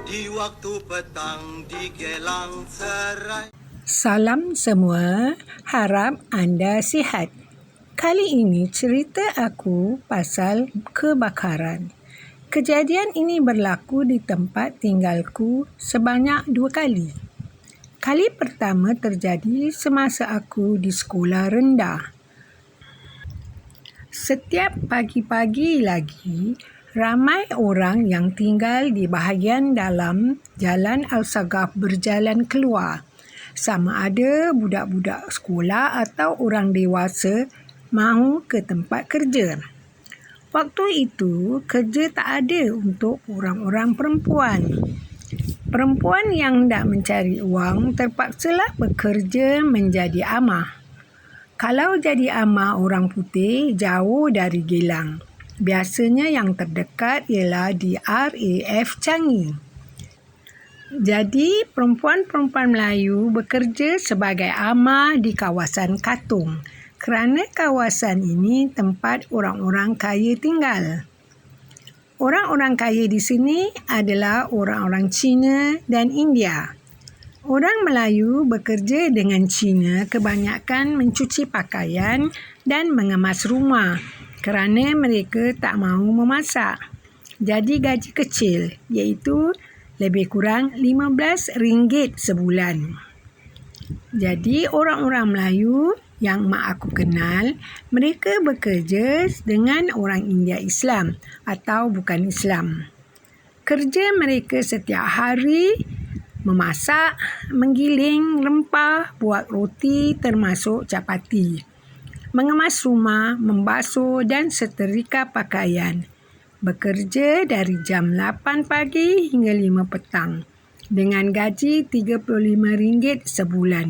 di waktu petang di Gelang Serai. Salam semua, harap anda sihat. Kali ini cerita aku pasal kebakaran. Kejadian ini berlaku di tempat tinggalku sebanyak 2 kali. Kali pertama terjadi semasa aku di sekolah rendah. Setiap pagi-pagi lagi, ramai orang yang tinggal di bahagian dalam Jalan Al-Sagaf berjalan keluar. Sama ada budak-budak sekolah atau orang dewasa mahu ke tempat kerja. Waktu itu, kerja tak ada untuk orang-orang perempuan. Perempuan yang hendak mencari wang terpaksalah bekerja menjadi amah. Kalau jadi amah orang putih, jauh dari Gelang. Biasanya yang terdekat ialah di RAF Changi. Jadi, perempuan-perempuan Melayu bekerja sebagai amah di kawasan Katong kerana kawasan ini tempat orang-orang kaya tinggal. Orang-orang kaya di sini adalah orang-orang Cina dan India. Orang Melayu bekerja dengan Cina kebanyakan mencuci pakaian dan mengemas rumah kerana mereka tak mahu memasak. Jadi gaji kecil iaitu lebih kurang RM15 sebulan. Jadi orang-orang Melayu yang mak aku kenal, mereka bekerja dengan orang India Islam atau bukan Islam. Kerja mereka setiap hari memasak, menggiling rempah, buat roti termasuk capati, mengemas rumah, membasuh dan setrika pakaian. Bekerja dari jam 8 pagi hingga 5 petang dengan gaji RM35 sebulan.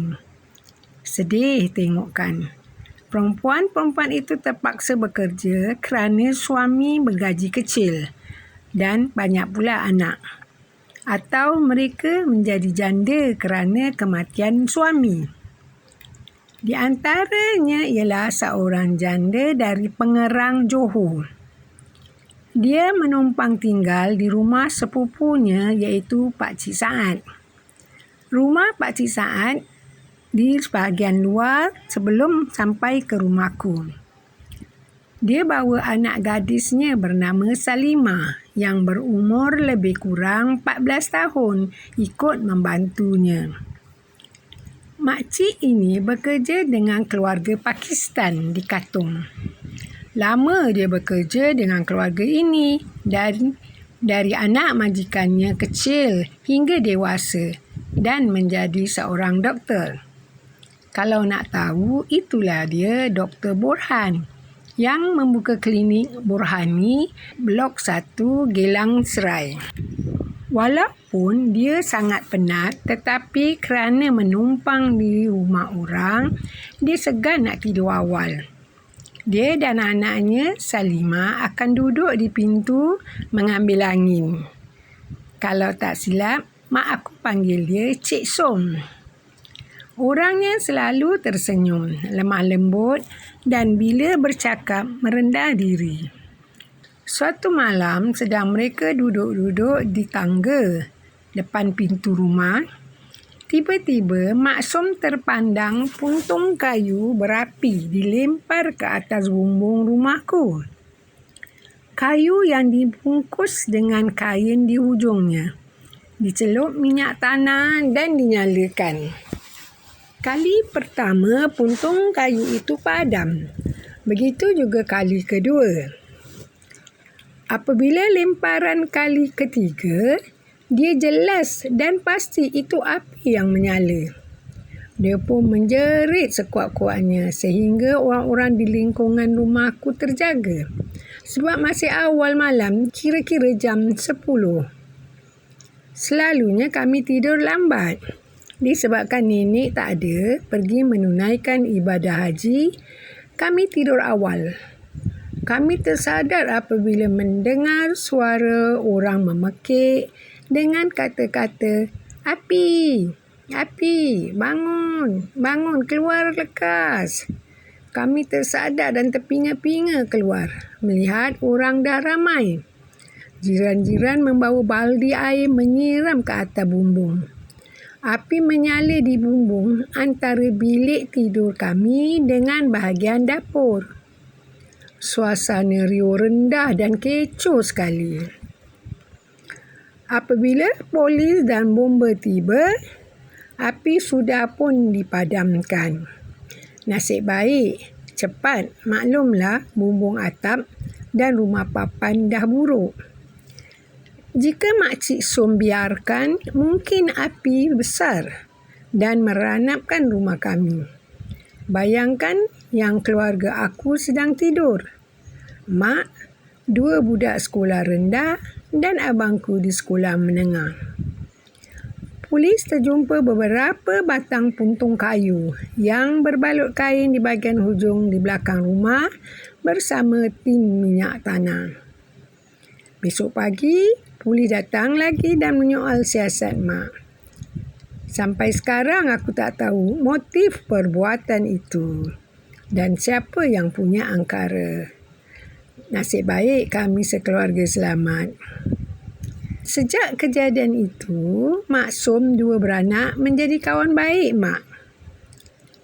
Sedih tengok kan. Perempuan-perempuan itu terpaksa bekerja kerana suami bergaji kecil dan banyak pula anak. Atau mereka menjadi janda kerana kematian suami. Di antaranya ialah seorang janda dari Pengerang, Johor. Dia menumpang tinggal di rumah sepupunya iaitu Pak Cik Saad. Rumah Pak Cik Saad di bahagian luar sebelum sampai ke rumahku. Dia bawa anak gadisnya bernama Salimah yang berumur lebih kurang 14 tahun ikut membantunya. Makcik ini bekerja dengan keluarga Pakistan di Katong. Lama dia bekerja dengan keluarga ini dari anak majikannya kecil hingga dewasa dan menjadi seorang doktor. Kalau nak tahu, itulah dia Dr. Borhan yang membuka klinik Borhani Blok 1 Gelang Serai. Walaupun dia sangat penat tetapi kerana menumpang di rumah orang, dia segan nak tidur awal. Dia dan anaknya Salimah akan duduk di pintu mengambil angin. Kalau tak silap, mak aku panggil dia Cik Som. Orangnya selalu tersenyum, lemah lembut dan bila bercakap merendah diri. Suatu malam sedang mereka duduk-duduk di tangga depan pintu rumah, tiba-tiba Mak Som terpandang puntung kayu berapi dilempar ke atas bumbung rumahku. Kayu yang dibungkus dengan kain di hujungnya, dicelup minyak tanah dan dinyalakan. Kali pertama puntung kayu itu padam. Begitu juga kali kedua. Apabila lemparan kali ketiga, dia jelas dan pasti itu api yang menyala. Dia pun menjerit sekuat-kuatnya sehingga orang-orang di lingkungan rumahku terjaga. Sebab masih awal malam, kira-kira jam 10. Selalunya kami tidur lambat. Disebabkan nenek tak ada pergi menunaikan ibadah haji, kami tidur awal. Kami tersadar apabila mendengar suara orang memekik dengan kata-kata, "Api, api, bangun, bangun, keluar lekas." Kami tersadar dan terpinga-pinga keluar, melihat orang dah ramai. Jiran-jiran membawa baldi air menyiram ke atas bumbung. Api menyala di bumbung antara bilik tidur kami dengan bahagian dapur. Suasana riuh rendah dan kecoh sekali. Apabila polis dan bomba tiba, api sudah pun dipadamkan. Nasib baik, cepat, maklumlah bumbung atap dan rumah papan dah buruk. Jika Makcik Som biarkan, mungkin api besar dan meranapkan rumah kami. Bayangkan yang keluarga aku sedang tidur. Mak, 2 budak sekolah rendah dan abangku di sekolah menengah. Polis terjumpa beberapa batang puntung kayu yang berbalut kain di bahagian hujung di belakang rumah bersama tin minyak tanah. Besok pagi, polis datang lagi dan menyoal siasat Mak. Sampai sekarang aku tak tahu motif perbuatan itu dan siapa yang punya angkara. Nasib baik kami sekeluarga selamat. Sejak kejadian itu, Mak Som 2 beranak menjadi kawan baik Mak.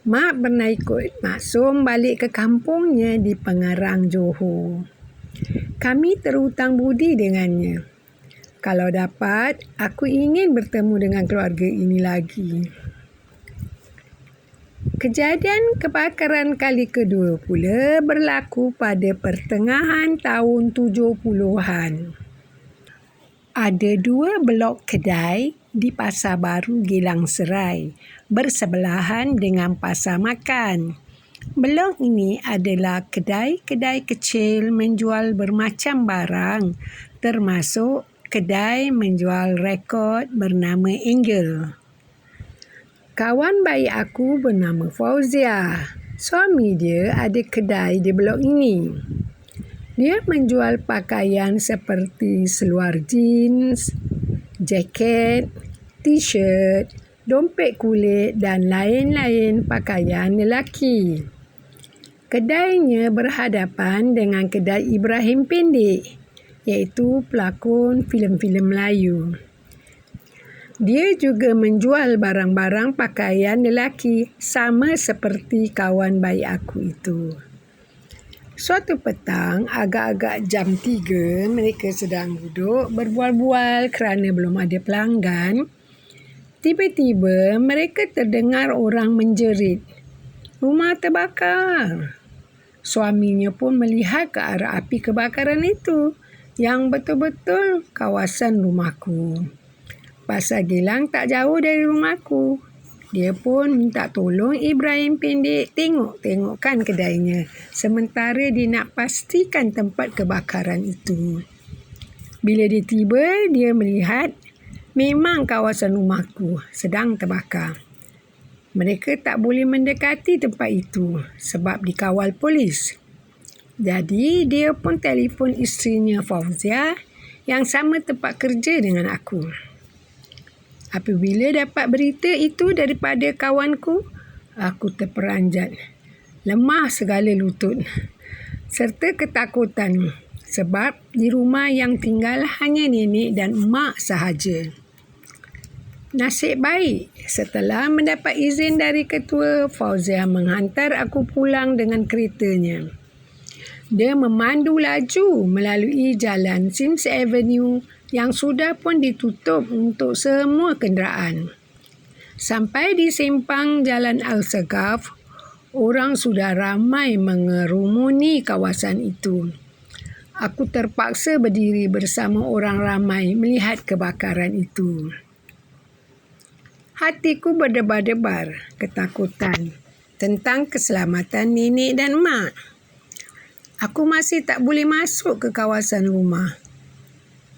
Mak pernah ikut Mak Som balik ke kampungnya di Pengarang, Johor. Kami terhutang budi dengannya. Kalau dapat, aku ingin bertemu dengan keluarga ini lagi. Kejadian kebakaran kali kedua pula berlaku pada pertengahan tahun 70-an. Ada 2 blok kedai di Pasar Baru Geylang Serai bersebelahan dengan pasar makan. Blok ini adalah kedai-kedai kecil menjual bermacam barang, termasuk kedai menjual rekod bernama Angel. Kawan baik aku bernama Fauzia. Suami dia ada kedai di blok ini. Dia menjual pakaian seperti seluar jeans, jaket, t-shirt, dompet kulit dan lain-lain pakaian lelaki. Kedainya berhadapan dengan kedai Ibrahim Pendek, iaitu pelakon filem-filem Melayu. Dia juga menjual barang-barang pakaian lelaki sama seperti kawan baik aku itu. Suatu petang, agak-agak jam 3, mereka sedang duduk berbual-bual kerana belum ada pelanggan. Tiba-tiba, mereka terdengar orang menjerit, "Rumah terbakar!" Suaminya pun melihat ke arah api kebakaran itu, yang betul-betul kawasan rumahku. Pasar Geylang tak jauh dari rumahku. Dia pun minta tolong Ibrahim Pendek tengokkan kedainya sementara dia nak pastikan tempat kebakaran itu. Bila dia tiba, dia melihat memang kawasan rumahku sedang terbakar. Mereka tak boleh mendekati tempat itu sebab dikawal polis. Jadi, dia pun telefon isterinya Fauzia yang sama tempat kerja dengan aku. Apabila dapat berita itu daripada kawanku, aku terperanjat, lemah segala lutut serta ketakutan sebab di rumah yang tinggal hanya nenek dan mak sahaja. Nasib baik, setelah mendapat izin dari ketua, Fauzia menghantar aku pulang dengan keretanya. Dia memandu laju melalui jalan Sims Avenue yang sudah pun ditutup untuk semua kenderaan. Sampai di simpang Jalan Al-Sagaf, orang sudah ramai mengerumuni kawasan itu. Aku terpaksa berdiri bersama orang ramai melihat kebakaran itu. Hatiku berdebar-debar ketakutan tentang keselamatan nenek dan mak. Aku masih tak boleh masuk ke kawasan rumah.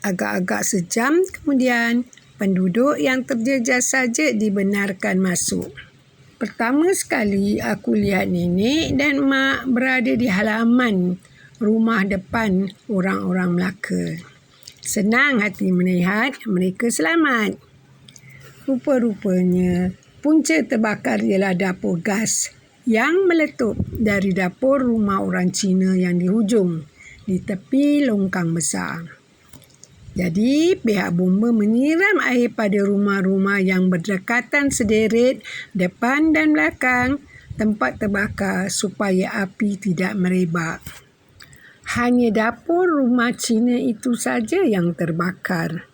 Agak-agak sejam kemudian, penduduk yang terjejas saja dibenarkan masuk. Pertama sekali aku lihat nenek dan mak berada di halaman rumah depan orang-orang Melaka. Senang hati melihat mereka selamat. Rupa-rupanya, punca terbakar ialah dapur gas yang meletup dari dapur rumah orang Cina yang di hujung, di tepi longkang besar. Jadi, pihak bomba menyiram air pada rumah-rumah yang berdekatan sederet, depan dan belakang tempat terbakar supaya api tidak merebak. Hanya dapur rumah Cina itu saja yang terbakar.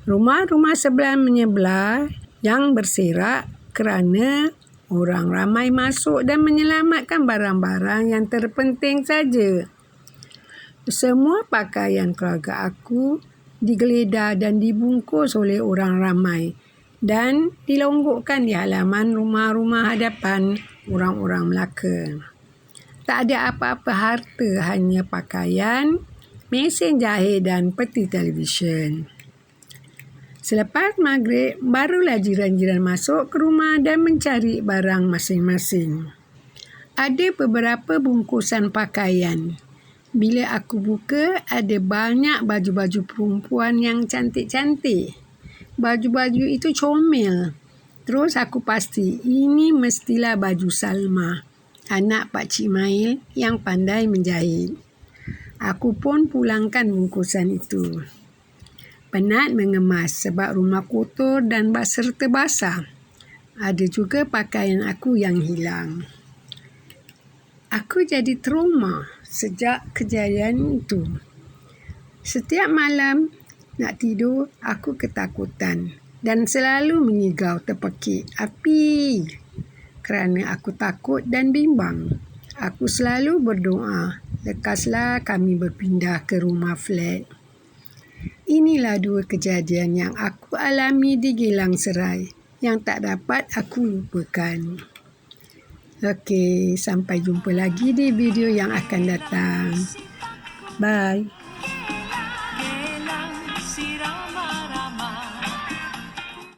Rumah-rumah sebelah-menyebelah yang berserak kerana orang ramai masuk dan menyelamatkan barang-barang yang terpenting saja. Semua pakaian keluarga aku digeledah dan dibungkus oleh orang ramai dan dilonggokkan di halaman rumah-rumah hadapan orang-orang Melaka. Tak ada apa-apa harta, hanya pakaian, mesin jahit dan peti televisyen. Selepas maghrib, barulah jiran-jiran masuk ke rumah dan mencari barang masing-masing. Ada beberapa bungkusan pakaian. Bila aku buka, ada banyak baju-baju perempuan yang cantik-cantik. Baju-baju itu comel. Terus aku pasti ini mestilah baju Salma, anak Pak Cik Mail yang pandai menjahit. Aku pun pulangkan bungkusan itu. Penat mengemas sebab rumah kotor dan serta basah. Ada juga pakaian aku yang hilang. Aku jadi trauma sejak kejadian itu. Setiap malam nak tidur, aku ketakutan dan selalu menyigau terpekik api kerana aku takut dan bimbang. Aku selalu berdoa, lekaslah kami berpindah ke rumah flat. Inilah 2 kejadian yang aku alami di Geylang Serai yang tak dapat aku lupakan. Okey, sampai jumpa lagi di video yang akan datang. Bye.